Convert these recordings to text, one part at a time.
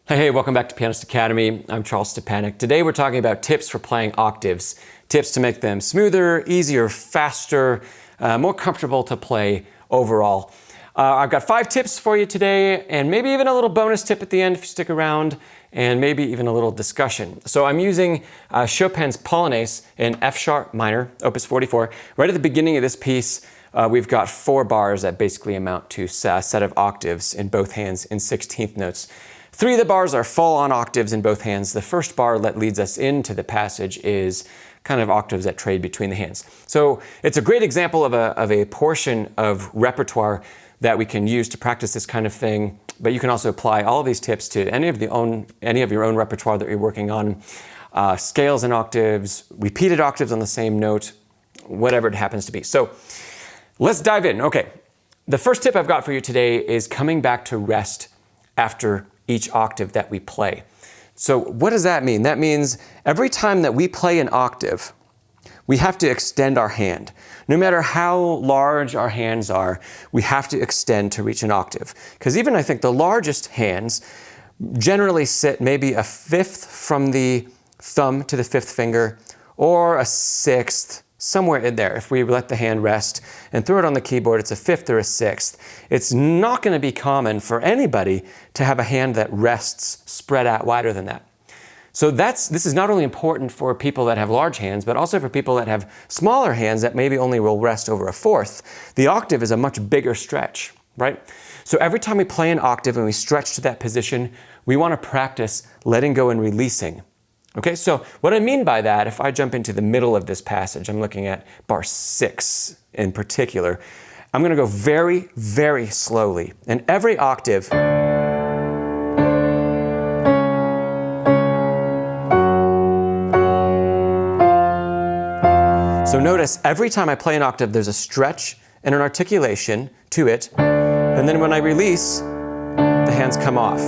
Hey, welcome back to Pianist Academy. I'm Szczepanek. Today we're talking about tips for playing octaves. Tips to make them smoother, easier, faster, more comfortable to play overall. I've got 5 tips for you today, and maybe even a little bonus tip at the end if you stick around, and maybe even a little discussion. So I'm using Chopin's Polonaise in F sharp minor, opus 44. Right at the beginning of this piece, we've got 4 bars that basically amount to a set of octaves in both hands in 16th notes. 3 of the bars are full-on octaves in both hands. The first bar that leads us into the passage is kind of octaves that trade between the hands. So it's a great example of a portion of repertoire that we can use to practice this kind of thing, but you can also apply all of these tips to any of your own repertoire that you're working on. Scales and octaves, repeated octaves on the same note, whatever it happens to be. So let's dive in. Okay, the first tip I've got for you today is coming back to rest after each octave that we play. So what does that mean? That means every time that we play an octave, we have to extend our hand. No matter how large our hands are, we have to extend to reach an octave. Because even I think the largest hands generally sit maybe a 1/5 from the thumb to the 5th finger, or a 1/6, somewhere in there. If we let the hand rest and throw it on the keyboard, it's a 5th or a 6th. It's not going to be common for anybody to have a hand that rests spread out wider than that. So this is not only important for people that have large hands, but also for people that have smaller hands that maybe only will rest over a 4th. The octave is a much bigger stretch, right? So every time we play an octave and we stretch to that position, we want to practice letting go and releasing. Okay, so what I mean by that, if I jump into the middle of this passage, I'm looking at bar 6 in particular, I'm going to go very, very slowly. And every octave, so notice every time I play an octave, there's a stretch and an articulation to it. And then when I release, the hands come off.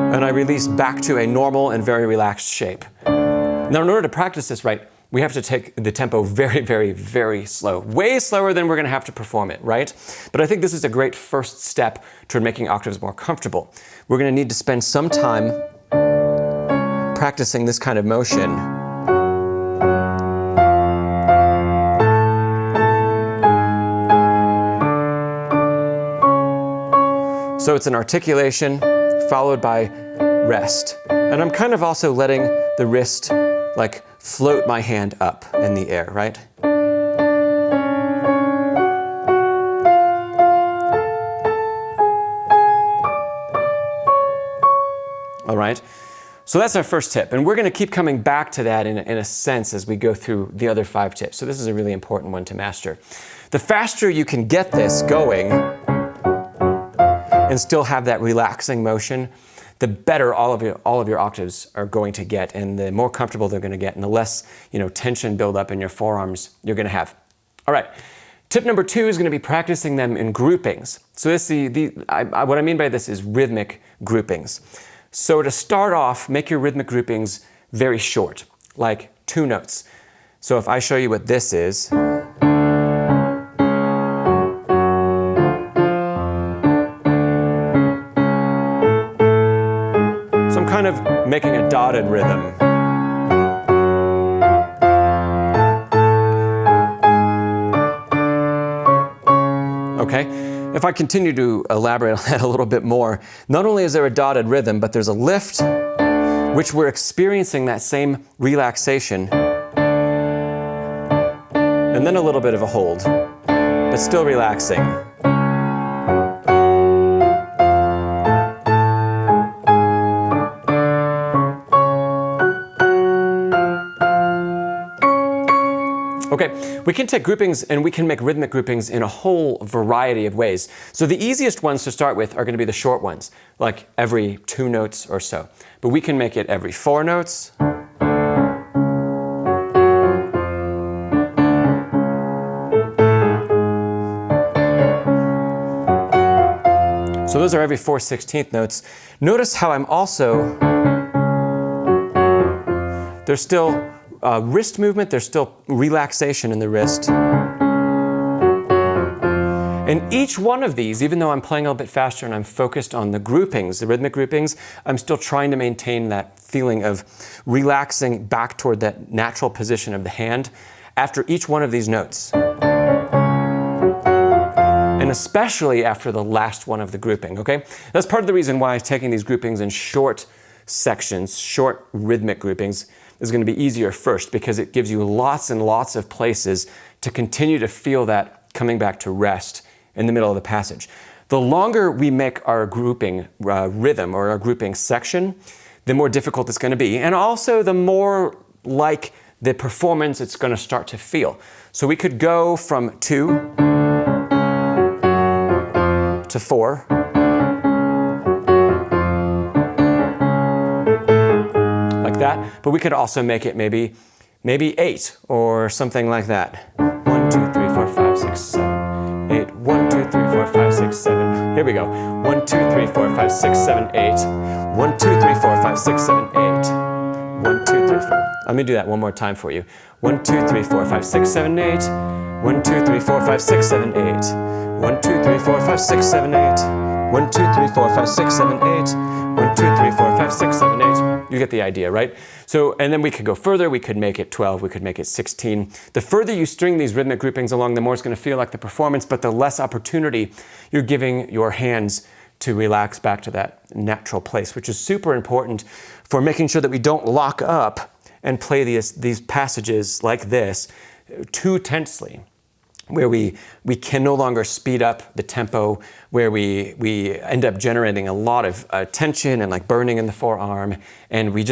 And I release back to a normal and very relaxed shape. Now, in order to practice this right, we have to take the tempo very, very, very slow. Way slower than we're going to have to perform it, right? But I think this is a great first step toward making octaves more comfortable. We're going to need to spend some time practicing this kind of motion. So it's an articulation followed by rest. And I'm kind of also letting the wrist like float my hand up in the air, right? All right, so that's our first tip. And we're going to keep coming back to that in a sense as we go through the other 5 tips. So this is a really important one to master. The faster you can get this going and still have that relaxing motion, the better all of your octaves are going to get, and the more comfortable they're going to get, and the less tension build up in your forearms you're going to have. All right, tip number 2 is going to be practicing them in groupings. So what I mean by this is rhythmic groupings. So to start off, make your rhythmic groupings very short, like 2 notes. So if I show you what this is, kind of making a dotted rhythm. Okay, if I continue to elaborate on that a little bit more, not only is there a dotted rhythm, but there's a lift, which we're experiencing that same relaxation, and then a little bit of a hold, but still relaxing. Okay, we can take groupings and we can make rhythmic groupings in a whole variety of ways. So the easiest ones to start with are going to be the short ones, like every 2 notes or so. But we can make it every 4 notes. So those are every 4/16 notes. Notice how I'm also, there's still wrist movement, there's still relaxation in the wrist. And each one of these, even though I'm playing a little bit faster and I'm focused on the groupings, the rhythmic groupings, I'm still trying to maintain that feeling of relaxing back toward that natural position of the hand after each one of these notes. And especially after the last one of the grouping, okay? That's part of the reason why taking these groupings in short sections, short rhythmic groupings, is going to be easier first, because it gives you lots and lots of places to continue to feel that coming back to rest in the middle of the passage. The longer we make our grouping rhythm or our grouping section, the more difficult it's going to be. And also the more like the performance it's going to start to feel. So we could go from 2 to 4. Like that. But we could also make it maybe 8 or something like that. 1, 2, 3, 4, 5, 6, 7, 8. 1, 2, 3, 4, 5, 6, 7. Here we go. 1, 2, 3, 4, 5, 6, 7, 8. 1, 2, 3, 4, 5, 6, 7, 8. 1, 2, 3, 4. Let me do that one more time for you. 1, 2, 3, 4, 5, 6, 7, 8. 1, 2, 3, 4, 5, 6, 7, 8. 1, 2, 3, 4, 5, 6, 7, 8. 1, 2, 3, 4, 5, 6, 7, 8. 1, 2, 3, 4, 5, 6, 7, 8. You get the idea, right? So, and then we could go further. We could make it 12. We could make it 16. The further you string these rhythmic groupings along, the more it's going to feel like the performance, but the less opportunity you're giving your hands to relax back to that natural place, which is super important for making sure that we don't lock up and play these passages like this too tensely, where we can no longer speed up the tempo, where we end up generating a lot of tension and like burning in the forearm, and we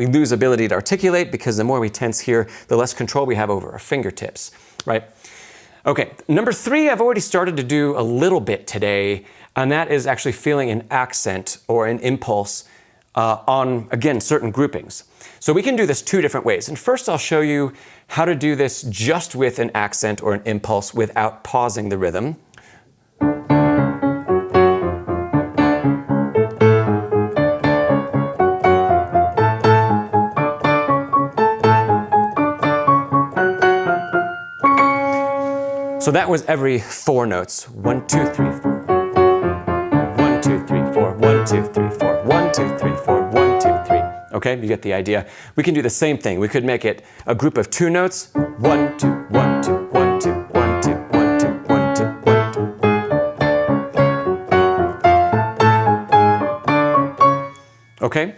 lose ability to articulate, because the more we tense here, the less control we have over our fingertips, right? Okay, number 3, I've already started to do a little bit today, and that is actually feeling an accent or an impulse on, again, certain groupings. So we can do this 2 different ways. And first I'll show you how to do this just with an accent or an impulse without pausing the rhythm. So that was every 4 notes. 1, 2, 3, 4. 1, 2, 3, 4. 1, 2, 3, 4. 1, 2, 3, 4. 1, 2, 3. Okay, you get the idea. We can do the same thing. We could make it a group of 2 notes. 1, 2, 1, 2, 1, 2, 1, 2, 1, 2, 1, 2, 1, 2. Okay?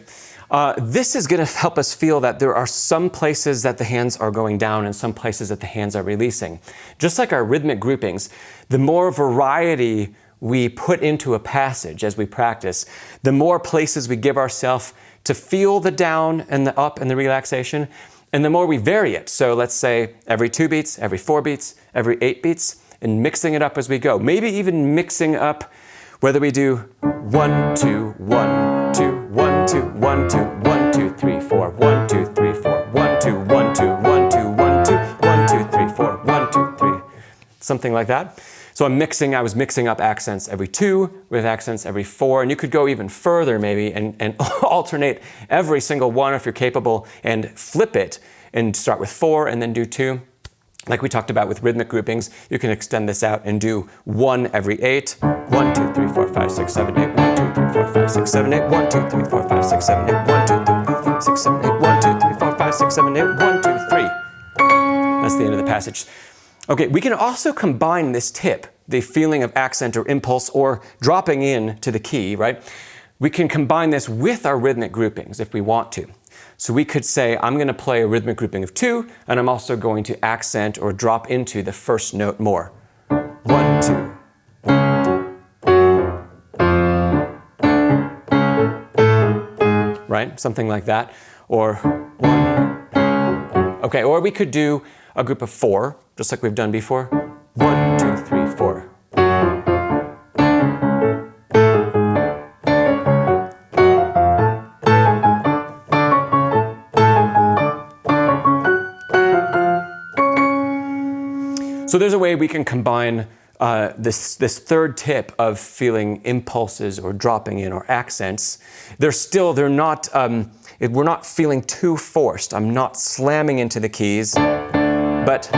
This is going to help us feel that there are some places that the hands are going down and some places that the hands are releasing. Just like our rhythmic groupings, the more variety we put into a passage as we practice, the more places we give ourselves to feel the down and the up and the relaxation, and the more we vary it. So let's say every 2 beats, every 4 beats, every 8 beats, and mixing it up as we go. Maybe even mixing up whether we do 1, 2, 1, 2, 1, 2, 1, 2, 1, 2, 3, 4, 1, 2, 3, 4, 1, 2, 1, 2, 1, 2, 1, 2, 1, 2, 3, 4, 1, 2, 3. Something like that. So I was mixing up accents every 2 with accents every 4, and you could go even further maybe and alternate every single one if you're capable, and flip it and start with 4 and then do 2. Like we talked about with rhythmic groupings, you can extend this out and do 1 every 8. 1, 2, 3, 4, 5, 6, 7, 8. 1, 2, 3, 4, 5, 6, 7, 8. 1, 2, 3, 4, 5, 6, 7, 8. 1, 2, 3, 6, 7, 8. 1, 2, 3, 4, 5, 6, 7, 8. 1, 2, 3. That's the end of the passage. Okay, we can also combine this tip, the feeling of accent or impulse or dropping in to the key, right? We can combine this with our rhythmic groupings if we want to. So we could say, I'm going to play a rhythmic grouping of 2, and I'm also going to accent or drop into the first note more. 1, 2. Right? Something like that. Or 1. Okay, or we could do a group of 4, just like we've done before. 1, 2, 3, 4. So there's a way we can combine this third tip of feeling impulses or dropping in or accents. We're not feeling too forced. I'm not slamming into the keys, but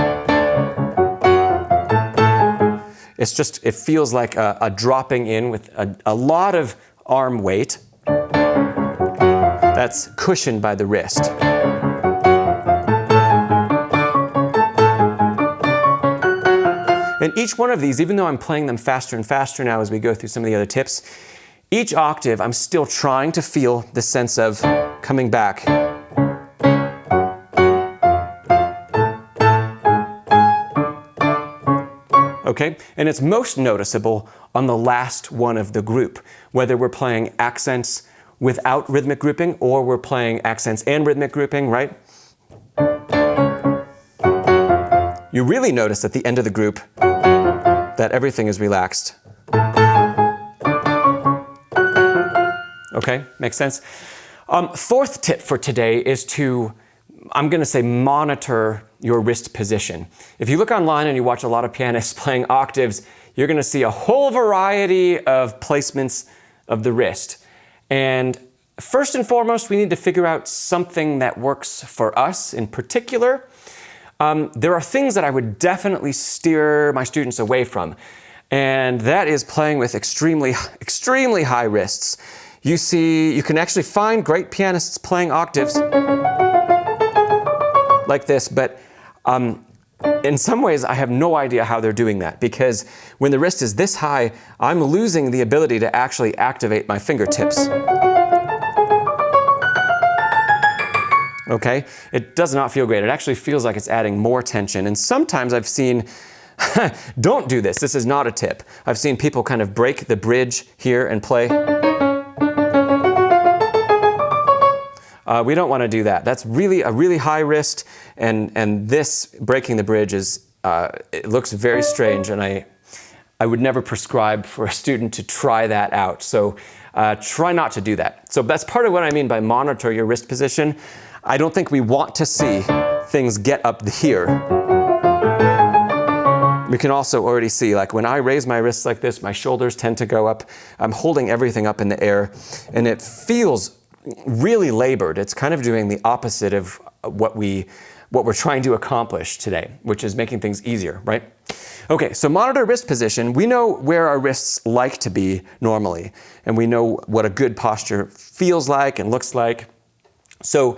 it feels like a dropping in with a lot of arm weight that's cushioned by the wrist. And each one of these, even though I'm playing them faster and faster now as we go through some of the other tips, each octave I'm still trying to feel the sense of coming back. Okay, and it's most noticeable on the last one of the group, whether we're playing accents without rhythmic grouping or we're playing accents and rhythmic grouping, right? You really notice at the end of the group that everything is relaxed. Okay, makes sense? Fourth tip for today is to, I'm going to say, monitor your wrist position. If you look online and you watch a lot of pianists playing octaves, you're going to see a whole variety of placements of the wrist. And first and foremost, we need to figure out something that works for us in particular. There are things that I would definitely steer my students away from, and that is playing with extremely high wrists. You can actually find great pianists playing octaves like this, but in some ways I have no idea how they're doing that, because when the wrist is this high, I'm losing the ability to actually activate my fingertips. Okay? It does not feel great. It actually feels like it's adding more tension. And sometimes I've seen, don't do this. This is not a tip. I've seen people kind of break the bridge here and play. We don't want to do that. That's really a really high wrist, and this breaking the bridge is, it looks very strange, and I would never prescribe for a student to try that out. So try not to do that. So that's part of what I mean by monitor your wrist position. I don't think we want to see things get up here. We can also already see, like when I raise my wrists like this, my shoulders tend to go up. I'm holding everything up in the air, and it feels really labored. It's kind of doing the opposite of what we're trying to accomplish today, which is making things easier, right? Okay, so monitor wrist position. We know where our wrists like to be normally, and we know what a good posture feels like and looks like. So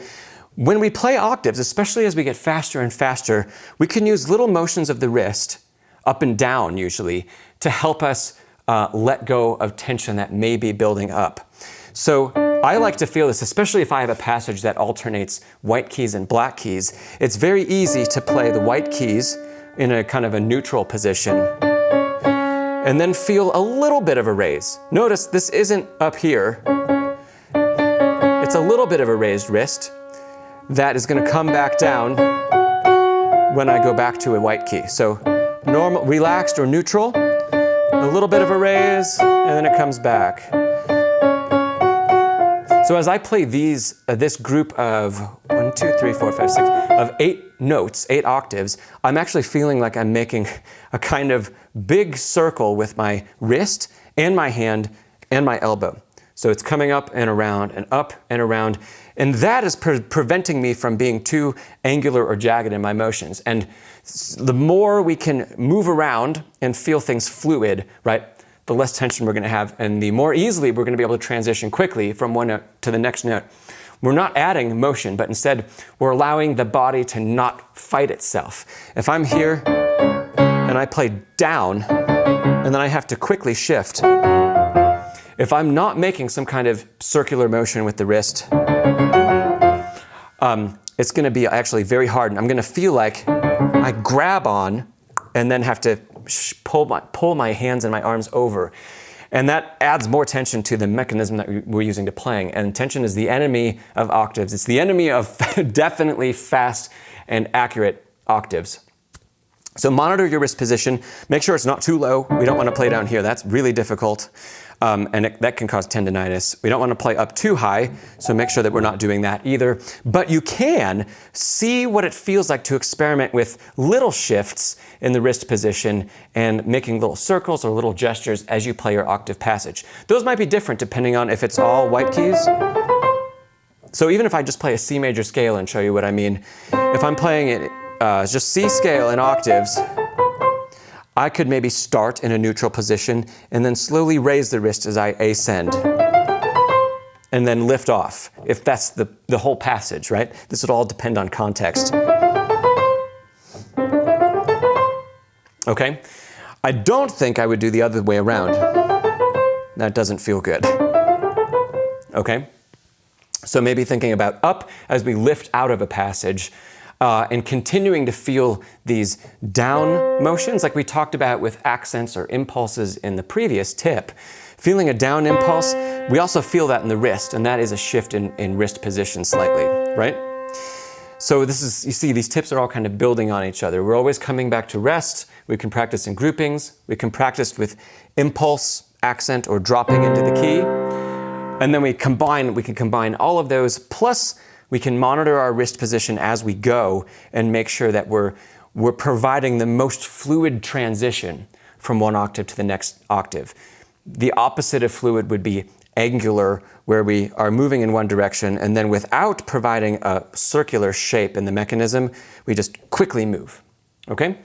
when we play octaves, especially as we get faster and faster, we can use little motions of the wrist, up and down usually, to help us let go of tension that may be building up. So I like to feel this, especially if I have a passage that alternates white keys and black keys. It's very easy to play the white keys in a kind of a neutral position and then feel a little bit of a raise. Notice this isn't up here. It's a little bit of a raised wrist that is going to come back down when I go back to a white key. So normal, relaxed or neutral, a little bit of a raise, and then it comes back. So as I play this group of 1, 2, 3, 4, 5, 6, of 8 notes, 8 octaves, I'm actually feeling like I'm making a kind of big circle with my wrist and my hand and my elbow. So it's coming up and around and up and around. And that is preventing me from being too angular or jagged in my motions. And the more we can move around and feel things fluid, right, the less tension we're going to have, and the more easily we're going to be able to transition quickly from one note to the next note. We're not adding motion, but instead we're allowing the body to not fight itself. If I'm here and I play down, and then I have to quickly shift, if I'm not making some kind of circular motion with the wrist, it's going to be actually very hard, and I'm going to feel like I grab on and then have to pull my hands and my arms over. And that adds more tension to the mechanism that we're using to playing. And tension is the enemy of octaves. It's the enemy of definitely fast and accurate octaves. So monitor your wrist position. Make sure it's not too low. We don't want to play down here. That's really difficult. That can cause tendinitis. We don't want to play up too high, so make sure that we're not doing that either. But you can see what it feels like to experiment with little shifts in the wrist position and making little circles or little gestures as you play your octave passage. Those might be different depending on if it's all white keys. So even if I just play a C major scale and show you what I mean, if I'm playing it just C scale in octaves, I could maybe start in a neutral position and then slowly raise the wrist as I ascend. And then lift off, if that's the whole passage, right? This would all depend on context. Okay? I don't think I would do the other way around. That doesn't feel good. Okay? So maybe thinking about up as we lift out of a passage, and continuing to feel these down motions like we talked about with accents or impulses in the previous tip. Feeling a down impulse, we also feel that in the wrist, and that is a shift in wrist position slightly, right? So this is, you see, these tips are all kind of building on each other. We're always coming back to rest. We can practice in groupings. We can practice with impulse, accent, or dropping into the key. And then we can combine all of those, plus we can monitor our wrist position as we go and make sure that we're providing the most fluid transition from one octave to the next octave. The opposite of fluid would be angular, where we are moving in one direction, and then without providing a circular shape in the mechanism, we just quickly move. Okay?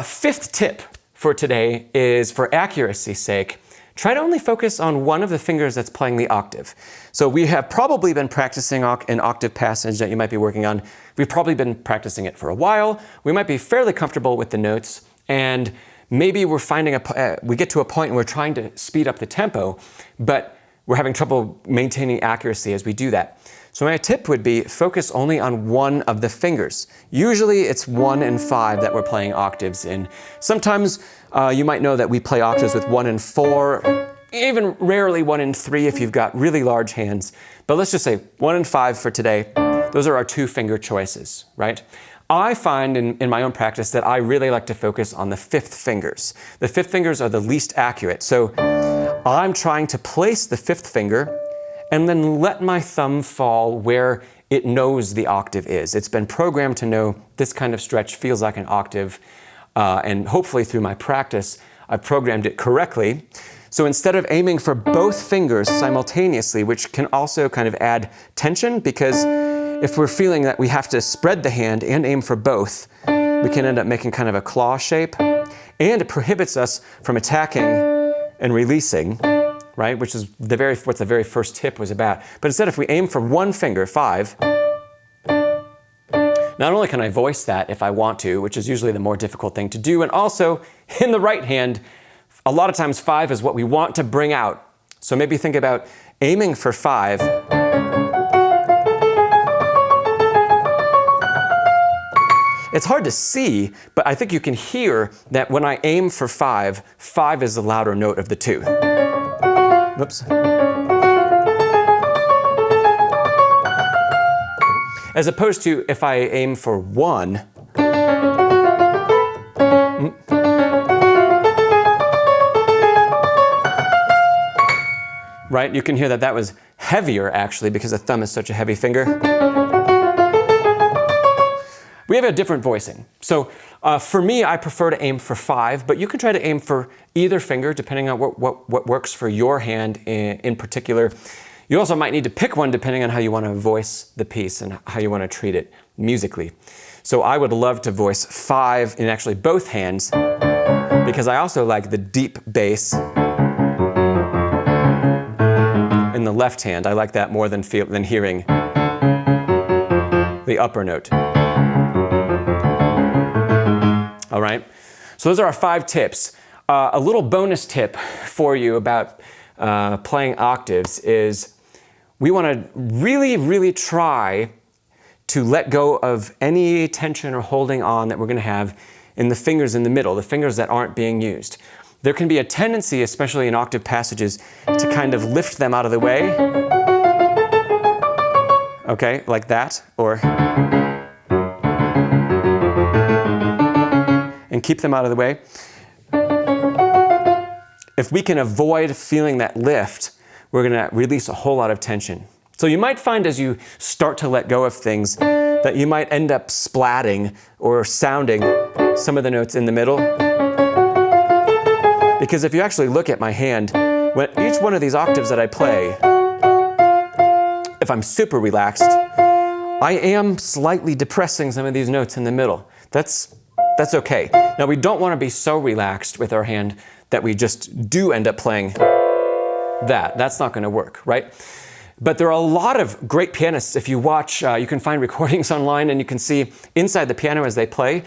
Fifth tip for today is, for accuracy's sake, try to only focus on one of the fingers that's playing the octave. So we have probably been practicing an octave passage that you might be working on. We've probably been practicing it for a while. We might be fairly comfortable with the notes, and maybe we're finding we get to a point and we're trying to speed up the tempo, but we're having trouble maintaining accuracy as we do that. So my tip would be focus only on one of the fingers. Usually it's 1 and 5 that we're playing octaves in. Sometimes you might know that we play octaves with 1 and 4, even rarely 1 and 3 if you've got really large hands. But let's just say 1 and 5 for today. Those are our 2-finger choices, right? I find in my own practice that I really like to focus on the 5th fingers. The 5th fingers are the least accurate. So I'm trying to place the 5th finger and then let my thumb fall where it knows the octave is. It's been programmed to know this kind of stretch feels like an octave, and hopefully through my practice, I've programmed it correctly. So instead of aiming for both fingers simultaneously, which can also kind of add tension, because if we're feeling that we have to spread the hand and aim for both, we can end up making kind of a claw shape, and it prohibits us from attacking and releasing, right? Which is what the very first tip was about. But instead, if we aim for one finger, 5, not only can I voice that if I want to, which is usually the more difficult thing to do, and also in the right hand, a lot of times 5 is what we want to bring out. So maybe think about aiming for 5. It's hard to see, but I think you can hear that when I aim for 5, 5 is the louder note of the two. Whoops. As opposed to if I aim for 1, right? You can hear that was heavier actually because the thumb is such a heavy finger. We have a different voicing. So for me, I prefer to aim for 5, but you can try to aim for either finger depending on what works for your hand in particular. You also might need to pick one depending on how you want to voice the piece and how you want to treat it musically. So I would love to voice 5 in actually both hands because I also like the deep bass in the left hand. I like that more than hearing the upper note. All right, so those are our 5 tips. A little bonus tip for you about playing octaves is we want to really, really try to let go of any tension or holding on that we're going to have in the fingers in the middle, the fingers that aren't being used. There can be a tendency, especially in octave passages, to kind of lift them out of the way. Okay, like that, or and keep them out of the way. If we can avoid feeling that lift, we're going to release a whole lot of tension. So you might find as you start to let go of things that you might end up splatting or sounding some of the notes in the middle. Because if you actually look at my hand, when each one of these octaves that I play, if I'm super relaxed, I am slightly depressing some of these notes in the middle. That's okay. Now we don't want to be so relaxed with our hand that we just do end up playing that. That's not going to work, right? But there are a lot of great pianists. If you watch, you can find recordings online and you can see inside the piano as they play.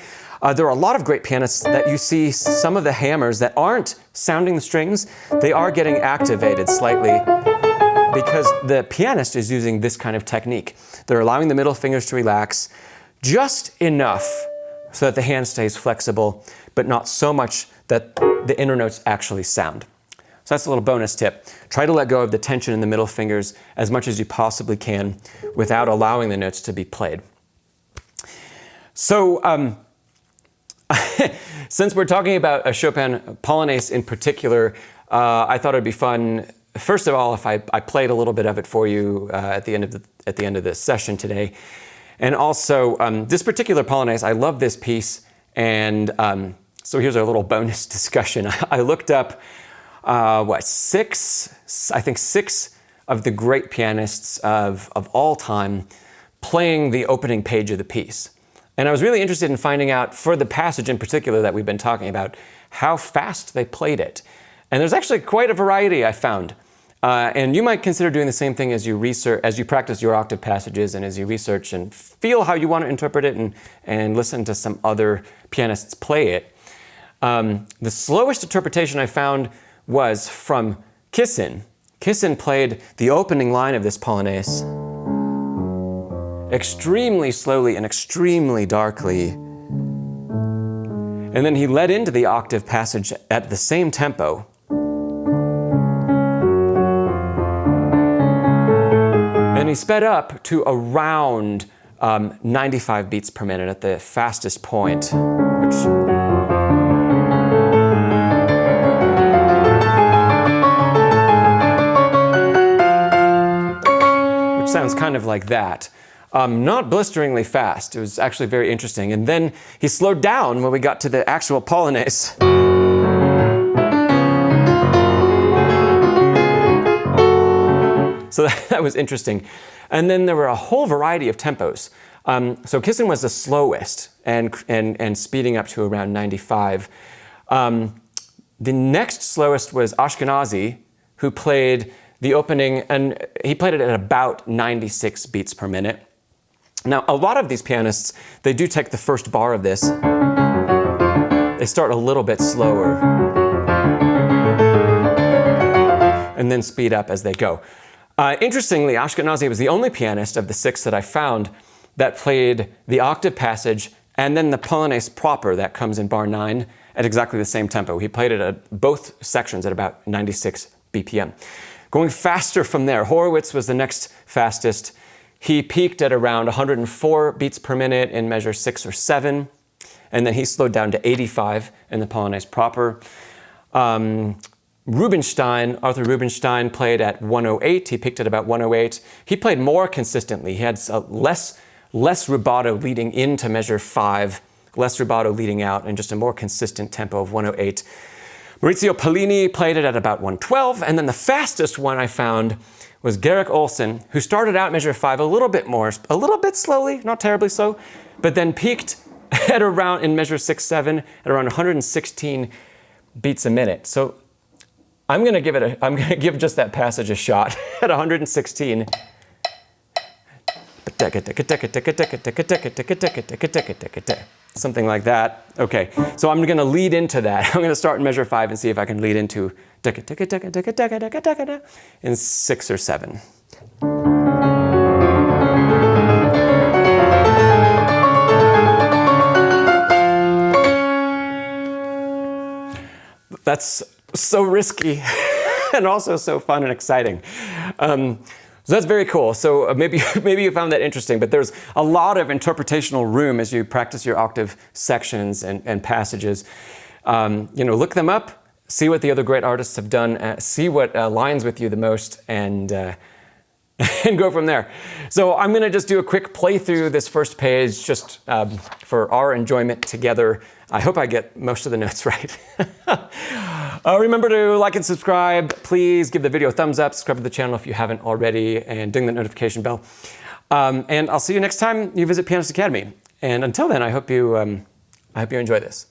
There are a lot of great pianists that you see some of the hammers that aren't sounding the strings, they are getting activated slightly because the pianist is using this kind of technique. They're allowing the middle fingers to relax just enough so that the hand stays flexible, but not so much that the inner notes actually sound. So that's a little bonus tip. Try to let go of the tension in the middle fingers as much as you possibly can without allowing the notes to be played. So since we're talking about a Chopin Polonaise in particular, I thought it'd be fun, first of all, if I played a little bit of it for you at the end of this session today. And also, this particular Polonaise, I love this piece, and so here's our little bonus discussion. I looked up, six of the great pianists of all time playing the opening page of the piece. And I was really interested in finding out, for the passage in particular that we've been talking about, how fast they played it. And there's actually quite a variety I found. And you might consider doing the same thing as you research, as you practice your octave passages and as you research and feel how you want to interpret it and listen to some other pianists play it. The slowest interpretation I found was from Kissin. Kissin played the opening line of this Polonaise extremely slowly and extremely darkly. And then he led into the octave passage at the same tempo. And he sped up to around 95 beats per minute at the fastest point, which sounds kind of like that. Not blisteringly fast. It was actually very interesting. And then he slowed down when we got to the actual Polonaise. So that was interesting. And then there were a whole variety of tempos. So Kissin was the slowest and speeding up to around 95. The next slowest was Ashkenazi, who played the opening, and he played it at about 96 beats per minute. Now, a lot of these pianists, they do take the first bar of this. They start a little bit slower and then speed up as they go. Interestingly, Ashkenazi was the only pianist of the six that I found that played the octave passage and then the Polonaise proper that comes in bar 9 at exactly the same tempo. He played it at both sections at about 96 BPM. Going faster from there, Horowitz was the next fastest. He peaked at around 104 beats per minute in measure 6 or 7, and then he slowed down to 85 in the Polonaise proper. Rubinstein, Arthur Rubinstein, played at 108. He peaked at about 108. He played more consistently. He had less rubato leading into measure 5, less rubato leading out, and just a more consistent tempo of 108. Maurizio Pollini played it at about 112, and then the fastest one I found was Gerrit Olsen, who started out measure 5 a little bit slowly, not terribly slow, but then peaked at around, in measure 6, 7, at around 116 beats a minute. So I'm gonna give just that passage a shot at 116. Something like that. Okay, so I'm gonna lead into that. I'm gonna start in measure 5 and see if I can lead into in 6 or 7. That's so risky and also so fun and exciting. So that's very cool. So maybe you found that interesting, but there's a lot of interpretational room as you practice your octave sections and passages. Look them up, see what the other great artists have done, see what aligns with you the most, and go from there. So I'm going to just do a quick playthrough this first page just for our enjoyment together. I hope I get most of the notes right. Remember to like and subscribe. Please give the video a thumbs up. Subscribe to the channel if you haven't already, and ding the notification bell. And I'll see you next time you visit Pianist Academy. And until then, I hope you enjoy this.